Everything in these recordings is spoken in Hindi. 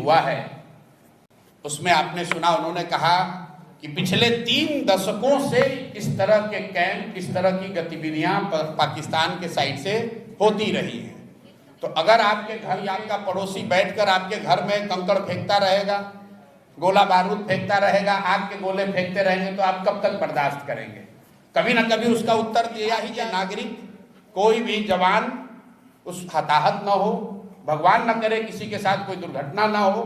हुआ है उसमें आपने सुना, उन्होंने कहा कि पिछले 3 दशकों से इस तरह के कैंप, इस तरह की गतिविधियां पाकिस्तान के साइड से होती रही हैं। तो अगर आपके घर या आपका पड़ोसी बैठकर आपके घर में कंकड़ फेंकता रहेगा, गोला बारूद फेंकता रहेगा, आग के गोले फेंकते रहेंगे, तो आप कब तक बर्दाश्त करेंगे? कभी ना कभी उसका उत्तर दिया ही जाए। नागरिक, कोई भी जवान उस हताहत न हो, भगवान न करे किसी के साथ कोई दुर्घटना ना हो।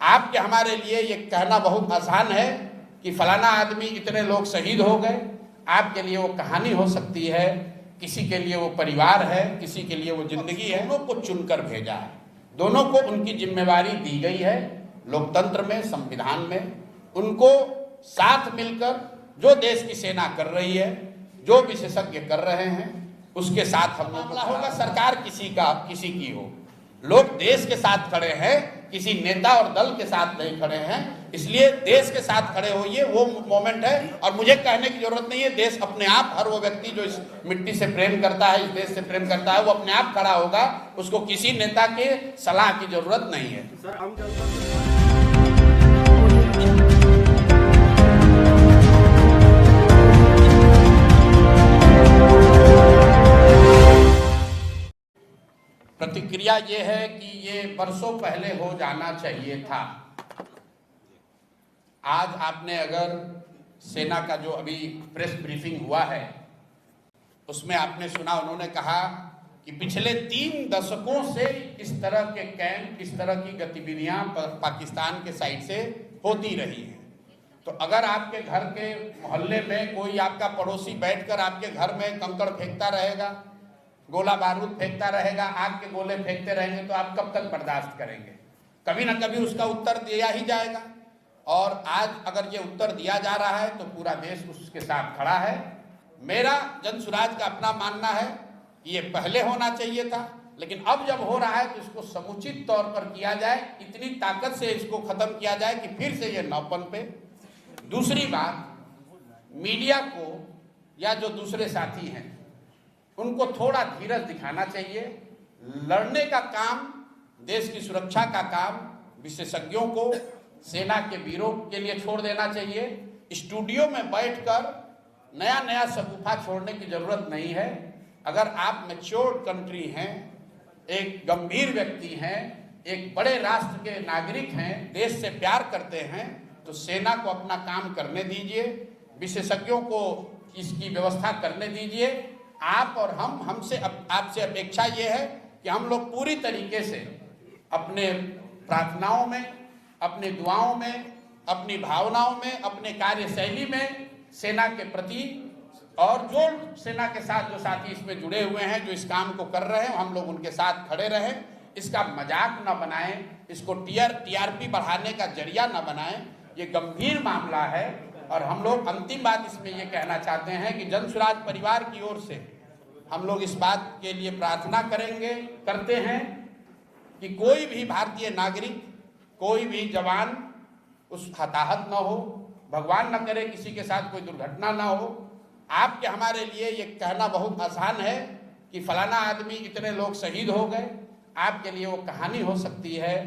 आपके हमारे लिए ये कहना बहुत आसान है कि फलाना आदमी, इतने लोग शहीद हो गए। आपके लिए वो कहानी हो सकती है, किसी के लिए वो परिवार है, किसी के लिए वो जिंदगी है। दोनों को चुनकर भेजा है, दोनों को उनकी जिम्मेवारी दी गई है लोकतंत्र में, संविधान में। उनको साथ मिलकर जो देश की सेना कर रही है, जो विशेषज्ञ कर रहे हैं, उसके साथ हम मामला होगा। सरकार किसी की हो, लोग देश के साथ खड़े हैं, किसी नेता और दल के साथ नहीं खड़े हैं। इसलिए देश के साथ खड़े होइए, वो मोमेंट है। और मुझे कहने की जरूरत नहीं है, देश अपने आप, हर वो व्यक्ति जो इस मिट्टी से प्रेम करता है, इस देश से प्रेम करता है, वो अपने आप खड़ा होगा। उसको किसी नेता के सलाह की जरूरत नहीं है। प्रतिक्रिया ये है कि ये बरसों पहले हो जाना चाहिए था। आज आपने अगर सेना का जो अभी प्रेस ब्रीफिंग हुआ है उसमें आपने सुना, उन्होंने कहा कि पिछले 3 दशकों से इस तरह के कैंप, इस तरह की गतिविधियां पाकिस्तान के साइड से होती रही हैं। तो अगर आपके घर के मोहल्ले में कोई आपका पड़ोसी बैठकर आपके घर में कंकड़ फेंकता रहेगा, गोला बारूद फेंकता रहेगा, आग के गोले फेंकते रहेंगे, तो आप कब तक बर्दाश्त करेंगे? कभी ना कभी उसका उत्तर दिया ही जाएगा। और आज अगर ये उत्तर दिया जा रहा है तो पूरा देश उसके साथ खड़ा है। मेरा जनसुराज का अपना मानना है कि ये पहले होना चाहिए था, लेकिन अब जब हो रहा है तो इसको समुचित तौर पर किया जाए, इतनी ताकत से इसको खत्म किया जाए कि फिर से ये न पनपे। दूसरी बात, मीडिया को या जो दूसरे साथी हैं उनको थोड़ा धीरज दिखाना चाहिए। लड़ने का काम, देश की सुरक्षा का काम विशेषज्ञों को, सेना के वीरों के लिए छोड़ देना चाहिए। स्टूडियो में बैठकर नया नया शगुफा छोड़ने की जरूरत नहीं है। अगर आप मैच्योर्ड कंट्री हैं, एक गंभीर व्यक्ति हैं, एक बड़े राष्ट्र के नागरिक हैं, देश से प्यार करते हैं, तो सेना को अपना काम करने दीजिए, विशेषज्ञों को इसकी व्यवस्था करने दीजिए। आप और हमसे आपसे अपेक्षा ये है कि हम लोग पूरी तरीके से अपने प्रार्थनाओं में, अपनी दुआओं में, अपनी भावनाओं में, अपने कार्यशैली में सेना के प्रति, और जो सेना के साथ जो साथी इसमें जुड़े हुए हैं, जो इस काम को कर रहे हैं, हम लोग उनके साथ खड़े रहें। इसका मजाक न बनाएं, इसको टीआरपी बढ़ाने का जरिया न बनाएं। ये गंभीर मामला है। और हम लोग अंतिम बात इसमें ये कहना चाहते हैं कि जनसुराज परिवार की ओर से हम लोग इस बात के लिए प्रार्थना करते हैं कि कोई भी भारतीय नागरिक, कोई भी जवान उस हताहत न हो, भगवान न करे किसी के साथ कोई दुर्घटना ना हो। आपके हमारे लिए ये कहना बहुत आसान है कि फलाना आदमी, इतने लोग शहीद हो गए। आपके लिए वो कहानी हो सकती है,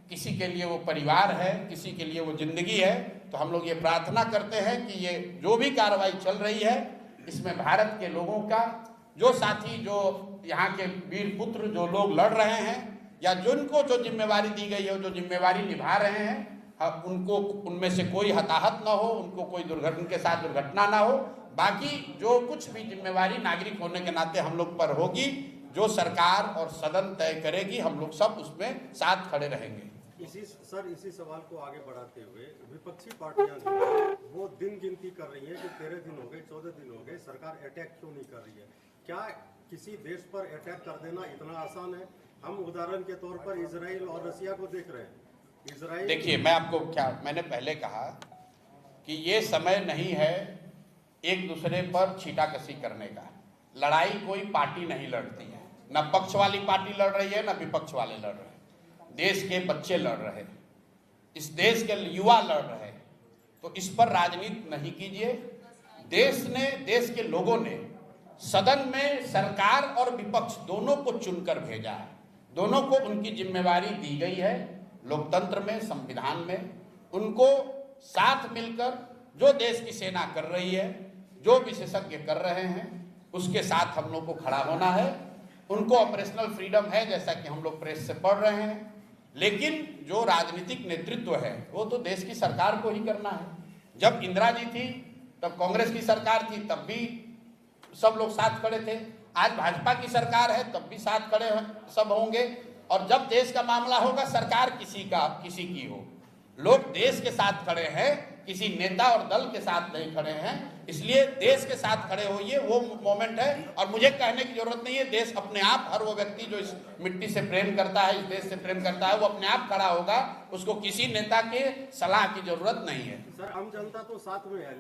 किसी के लिए वो परिवार है, किसी के लिए वो जिंदगी है। तो हम लोग ये प्रार्थना करते हैं कि ये जो भी कार्रवाई चल रही है, इसमें भारत के लोगों का, जो साथी, जो यहाँ के वीर पुत्र, जो लोग लड़ रहे हैं या जिनको जो जिम्मेवारी दी गई है, जो जिम्मेवारी निभा रहे हैं, उनको, उनमें से कोई हताहत ना हो, उनको कोई उनके साथ दुर्घटना ना हो। बाकी जो कुछ भी जिम्मेवारी नागरिक होने के नाते हम लोग पर होगी, जो सरकार और सदन तय करेगी, हम लोग सब उसमें साथ खड़े रहेंगे। इसी सवाल को आगे बढ़ाते हुए विपक्षी पार्टियां वो दिन गिनती कर रही हैं कि 13 दिन हो गए, 14 दिन हो गए, सरकार अटैक क्यों नहीं कर रही है? क्या किसी देश पर अटैक कर देना इतना आसान है? हम उदाहरण के तौर पर इजराइल और रसिया को देख रहे हैं। इजराइल, देखिए, मैं आपको मैंने पहले कहा कि ये समय नहीं है एक दूसरे पर छीटाकशी करने का। लड़ाई कोई पार्टी नहीं लड़ती है, न पक्ष वाली पार्टी लड़ रही है, न विपक्ष वाले लड़ रहे हैं। देश के बच्चे लड़ रहे हैं, इस देश के युवा लड़ रहे हैं। तो इस पर राजनीति नहीं कीजिए। देश के लोगों ने सदन में सरकार और विपक्ष दोनों को चुनकर भेजा है, दोनों को उनकी जिम्मेवारी दी गई है लोकतंत्र में, संविधान में, उनको साथ मिलकर जो देश की सेना कर रही है, जो विशेषज्ञ कर रहे हैं, उसके साथ हम लोग को खड़ा होना है। उनको ऑपरेशनल फ्रीडम है, जैसा कि हम लोग प्रेस से पढ़ रहे हैं, लेकिन जो राजनीतिक नेतृत्व है वो तो देश की सरकार को ही करना है। जब इंदिरा जी थी तब कांग्रेस की सरकार थी, तब भी सब लोग साथ खड़े थे। आज भाजपा की सरकार है तब भी साथ खड़े सब होंगे। और जब देश का मामला होगा, सरकार किसी की हो, लोग देश के साथ खड़े हैं, किसी नेता और दल के साथ नहीं खड़े हैं। इसलिए देश के साथ खड़े होइए, वो मोमेंट है। और मुझे कहने की जरूरत नहीं है, देश अपने आप, हर वो व्यक्ति जो इस मिट्टी से प्रेम करता है, इस देश से प्रेम करता है, वो अपने आप खड़ा होगा। उसको किसी नेता के सलाह की जरूरत नहीं है। सर, आम जनता तो साथ में है।